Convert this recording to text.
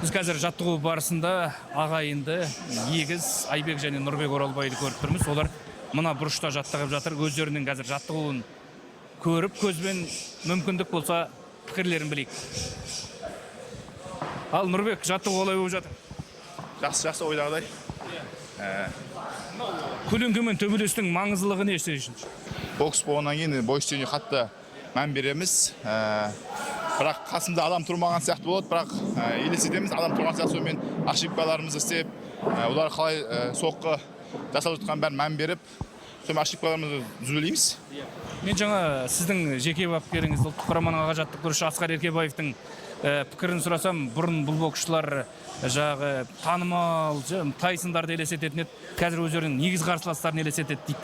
Біз қазір жаттығу барысында ағайынды Егіз, Айбек және Нұрбек Оралбайды көріп тұрмыз. Олар мына бұрышта жаттығып жатыр. Өздерінің қазір жаттығуын көріп, көзбен мүмкіндік болса пікірлерін білейік. Ал Нұрбек, жаттығу олай болып жатыр? Жақсы ойдағыдай. Көлеңкемен төбелестің маңыздылығы не үшін? Бокс болғаннан кейін бой үстіне қатты мән береміз. Бірақ қасымда адам тұрмаған сияқты болады, бірақ елестетеміз, адам тұрған сияқты сонымен ошибкаларымызды істеп, олар қалай соққы жасап жатқан бәрін мән беріп, сонымен ошибкаларымызды түзелейміз. Мен жаңа сіздің жеке бапкеріңіз, ұлттық құраманың аға жаттықтырушысы Асқар Еркебаевтың пікірін сұрасам, бұрын бұл боксшылар танымал Тайсондарды елестететін еді, қазір өздерінің негізгі қарсыластарын елестетеді дейді.